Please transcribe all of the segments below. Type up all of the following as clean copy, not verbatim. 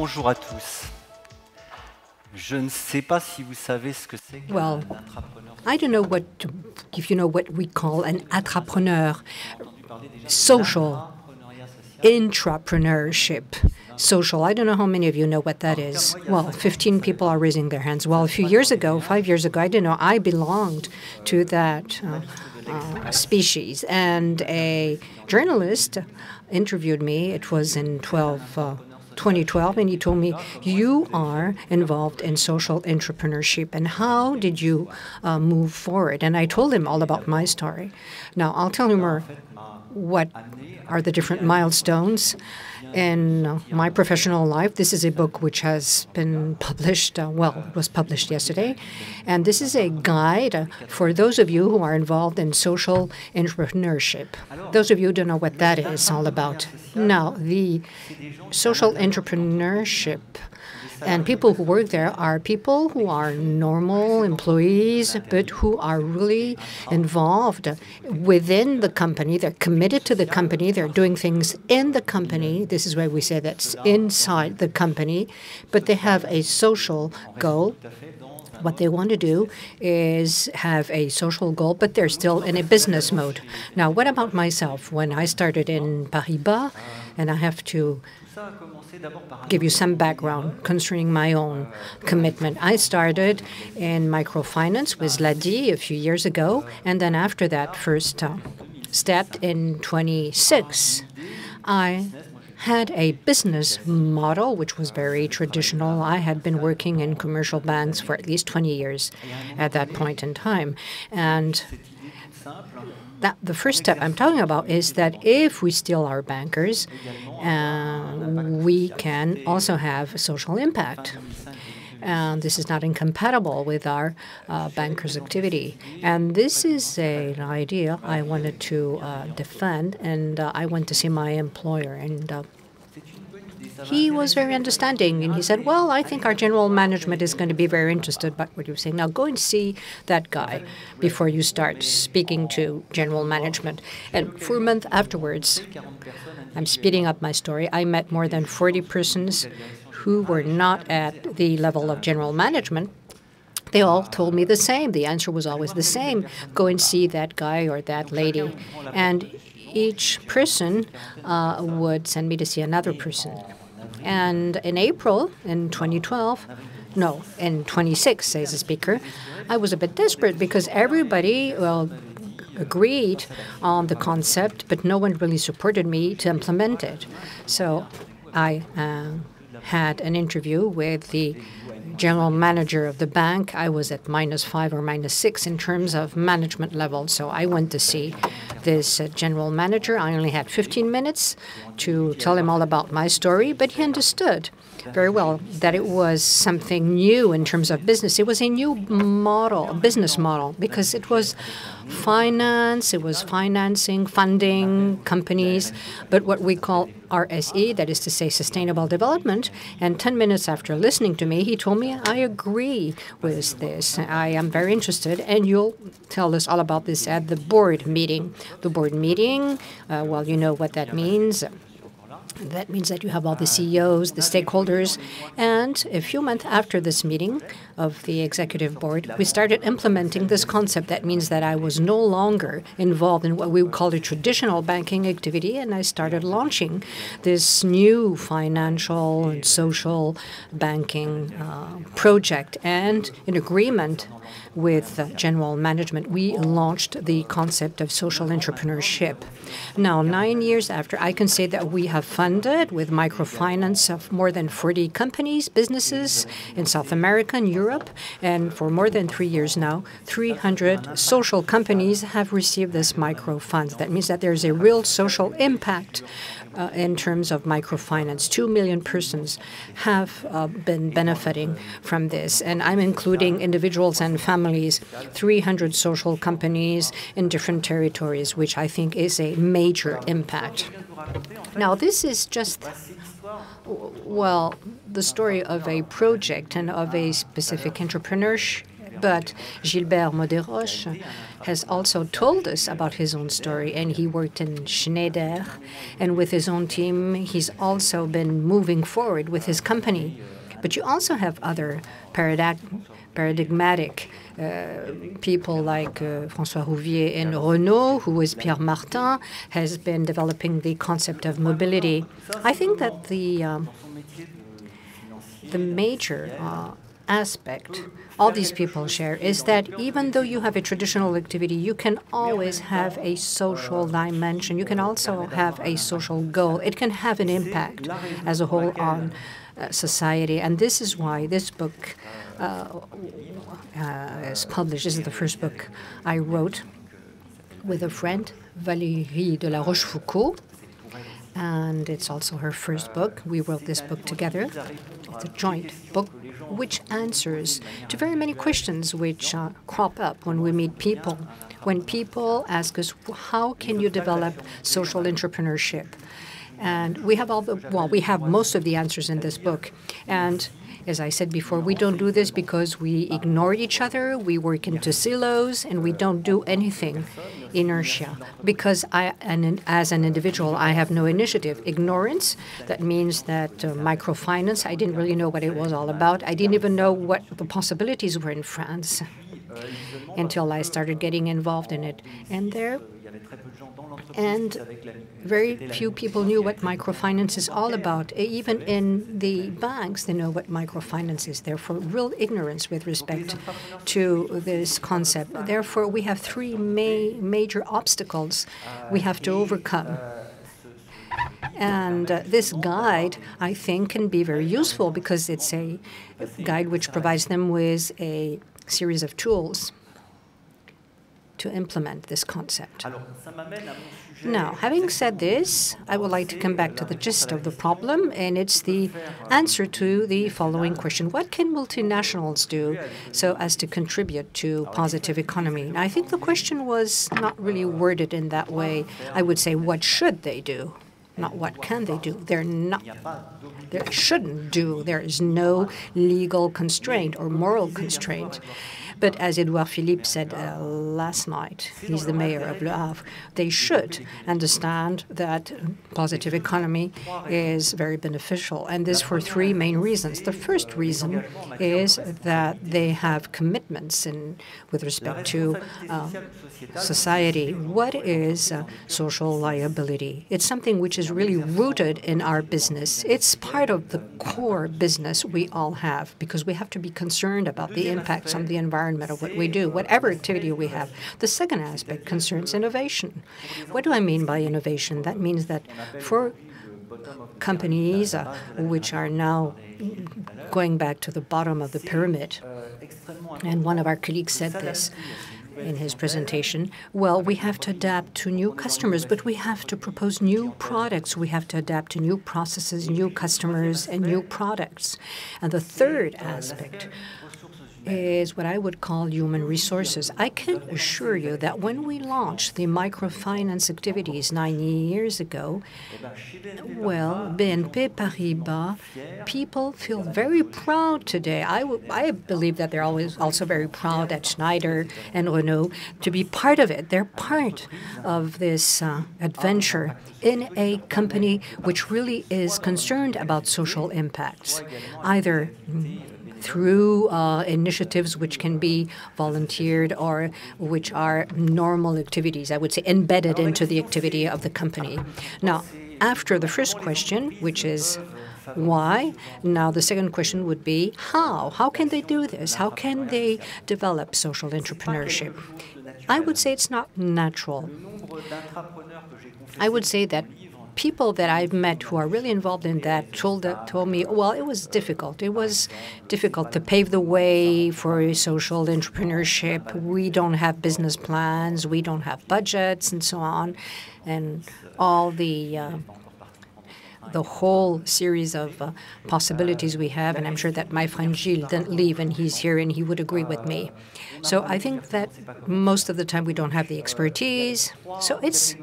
bonjour à tous. Je ne sais pas si vous savez ce que c'est qu'un entrepreneur. I don't know if you know what we call an entrepreneur, social intrapreneurship. Social, I don't know how many of you know what that is. Well, 15 people are raising their hands. Well, a few years ago, 5 years ago, I didn't know I belonged to that species. And a journalist interviewed me. It was in 2012, and he told me, you are involved in social entrepreneurship, and how did you move forward? And I told him all about my story. Now, I'll tell you more what are the different milestones in my professional life. This is a book which has been published, it was published yesterday, and this is a guide for those of you who are involved in social entrepreneurship. Those of you who don't know what that is all about. Now, the social entrepreneurship and people who work there are people who are normal employees, but who are really involved within the company. They're committed to the company. They're doing things in the company. This is why we say that's inside the company, but they have a social goal. What they want to do is have a social goal, but they're still in a business mode. Now, what about myself? When I started in Paribas, and I have to give you some background concerning my own commitment. I started in microfinance with Ladi a few years ago, and then after that first step in 26, I had a business model which was very traditional. I had been working in commercial banks for at least 20 years at that point in time. And the first step I'm talking about is that if we still are bankers, we can also have a social impact. And this is not incompatible with our bankers' activity. And this is an idea I wanted to defend, and I went to see my employer, and he was very understanding, and he said, well, I think our general management is going to be very interested by what you're saying. Now, go and see that guy before you start speaking to general management. And for a month afterwards, I'm speeding up my story, I met more than 40 persons who were not at the level of general management. They all told me the same. The answer was always the same. Go and see that guy or that lady. And each person would send me to see another person. And in April, in 2012, no, in 26, says the speaker, I was a bit desperate because everybody, agreed on the concept, but no one really supported me to implement it. So I had an interview with the general manager of the bank. I was at -5 or -6 in terms of management level. So I went to see this general manager. I only had 15 minutes to tell him all about my story, but he understood very well that it was something new in terms of business. It was a new model, a business model, because it was finance, it was financing, funding companies, but what we call RSE, that is to say sustainable development. And 10 minutes after listening to me, he told me, I agree with this. I am very interested, and you'll tell us all about this at the board meeting. The board meeting, well, you know what that means. That means that you have all the CEOs, the stakeholders, and a few months after this meeting of the executive board, we started implementing this concept. That means that I was no longer involved in what we would call a traditional banking activity, and I started launching this new financial and social banking project. And in agreement with general management, we launched the concept of social entrepreneurship. Now, 9 years after, I can say that we have funded with microfinance of more than 40 companies, businesses in South America and Europe, and for more than 3 years now, 300 social companies have received this microfunds. That means that there's a real social impact in terms of microfinance. 2 million persons have been benefiting from this, and I'm including individuals and families, 300 social companies in different territories, which I think is a major impact. Now, this is just, well, the story of a project and of a specific But Gilbert Moderoche has also told us about his own story, and he worked in Schneider, and with his own team, he's also been moving forward with his company. But you also have other paradigmatic people like François Rouvier in Renault, who is Pierre Martin, has been developing the concept of mobility. I think that the major aspect all these people share is that even though you have a traditional activity, you can always have a social dimension. You can also have a social goal. It can have an impact as a whole on society. And this is why this book is published. This is the first book I wrote with a friend, Valérie de la Rochefoucauld. And it's also her first book. We wrote this book together. It's a joint book which answers to very many questions which crop up when we meet people. When people ask us, how can you develop social entrepreneurship? And we have we have most of the answers in this book. And as I said before, we don't do this because we ignore each other, we work into silos, and we don't do anything inertia. Because as an individual, I have no initiative. Ignorance, that means that microfinance, I didn't really know what it was all about. I didn't even know what the possibilities were in France until I started getting involved in it. And very few people knew what microfinance is all about. Even in the banks, they know what microfinance is. Therefore, real ignorance with respect to this concept. Therefore, we have three major obstacles we have to overcome. And this guide, I think, can be very useful because it's a guide which provides them with a series of tools to implement this concept. Now, having said this, I would like to come back to the gist of the problem, and it's the answer to the following question. What can multinationals do so as to contribute to positive economy? And I think the question was not really worded in that way. I would say, what should they do? Not what can they do. They shouldn't do. There is no legal constraint or moral constraint. But as Edouard Philippe said last night, he's the mayor of Le Havre, they should understand that positive economy is very beneficial, and this for three main reasons. The first reason is that they have commitments with respect to society. What is social liability? It's something which is really rooted in our business. It's part of the core business we all have because we have to be concerned about the impacts on the environment of what we do, whatever activity we have. The second aspect concerns innovation. What do I mean by innovation? That means that for companies which are now going back to the bottom of the pyramid, and one of our colleagues said this in his presentation, well, we have to adapt to new customers, but we have to propose new products. We have to adapt to new processes, new customers, and new products. And the third aspect is what I would call human resources. I can assure you that when we launched the microfinance activities 9 years ago, well, BNP Paribas, people feel very proud today. I believe that they're always also very proud at Schneider and Renault to be part of it. They're part of this adventure in a company which really is concerned about social impacts, either through initiatives which can be volunteered or which are normal activities, I would say, embedded into the activity of the company. Now, after the first question, which is why, now the second question would be how? How can they do this? How can they develop social entrepreneurship? I would say it's not natural. I would say that people that I've met who are really involved in that told me, well, it was difficult. It was difficult to pave the way for social entrepreneurship. We don't have business plans. We don't have budgets and so on. And all the whole series of possibilities we have. And I'm sure that my friend Gilles didn't leave, and he's here, and he would agree with me. So I think that most of the time we don't have the expertise. So it's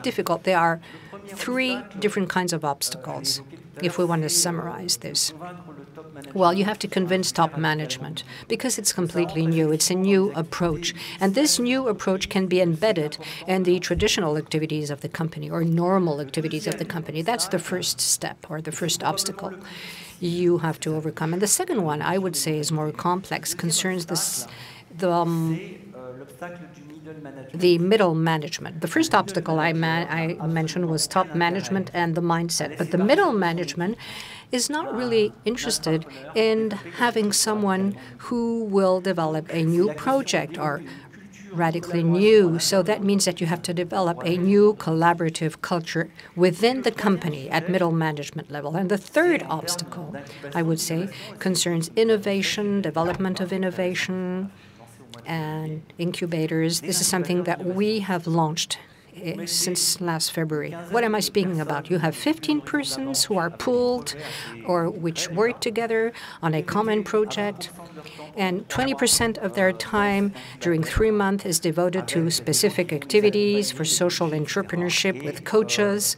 difficult. There are three different kinds of obstacles, if we want to summarize this. Well, you have to convince top management because it's completely new. It's a new approach. And this new approach can be embedded in the traditional activities of the company or normal activities of the company. That's the first step or the first obstacle you have to overcome. And the second one, I would say, is more complex, concerns the middle management. The first obstacle I mentioned was top management and the mindset. But the middle management is not really interested in having someone who will develop a new project or radically new. So that means that you have to develop a new collaborative culture within the company at middle management level. And the third obstacle, I would say, concerns innovation, development of innovation, and incubators. This is something that we have launched since last February. What am I speaking about? You have 15 persons who are pooled or which work together on a common project, and 20% of their time during 3 months is devoted to specific activities for social entrepreneurship with coaches.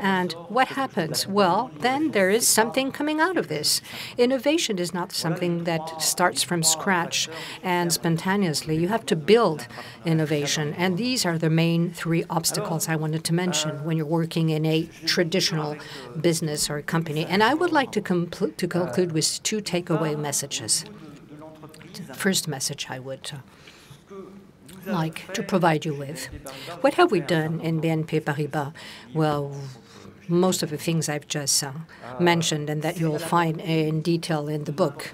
And what happens? Well, then there is something coming out of this. Innovation is not something that starts from scratch and spontaneously. You have to build innovation. And these are the main three obstacles I wanted to mention when you're working in a traditional business or company. And I would like to conclude with two takeaway messages. The first message I would like to provide you with. What have we done in BNP Paribas? Well, most of the things I've just mentioned and that you'll find in detail in the book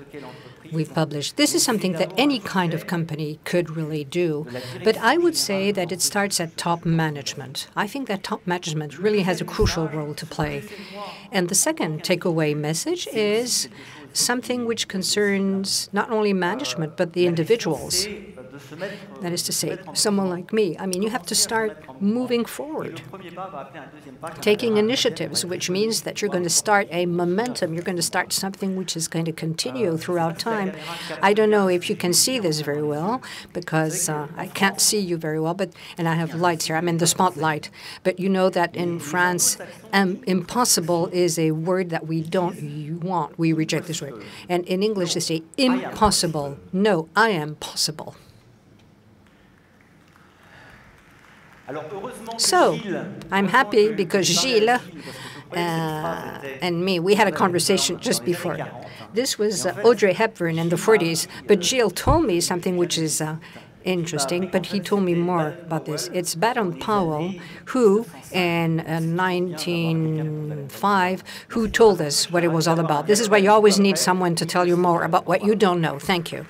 we've published. This is something that any kind of company could really do. But I would say that it starts at top management. I think that top management really has a crucial role to play. And the second takeaway message is something which concerns not only management, but the individuals. That is to say, someone like me. I mean, you have to start moving forward, taking initiatives, which means that you're going to start a momentum. You're going to start something which is going to continue throughout time. I don't know if you can see this very well, because I can't see you very well, and I have lights here. I'm in the spotlight. But you know that in France, impossible is a word that we don't want. We reject this word. And in English, they say impossible. No, I am possible. So I'm happy because Gilles and me, we had a conversation just before. This was Audrey Hepburn in the 40s, but Gilles told me something which is interesting, but he told me more about this. It's Baden Powell who, in 1905, who told us what it was all about. This is why you always need someone to tell you more about what you don't know. Thank you.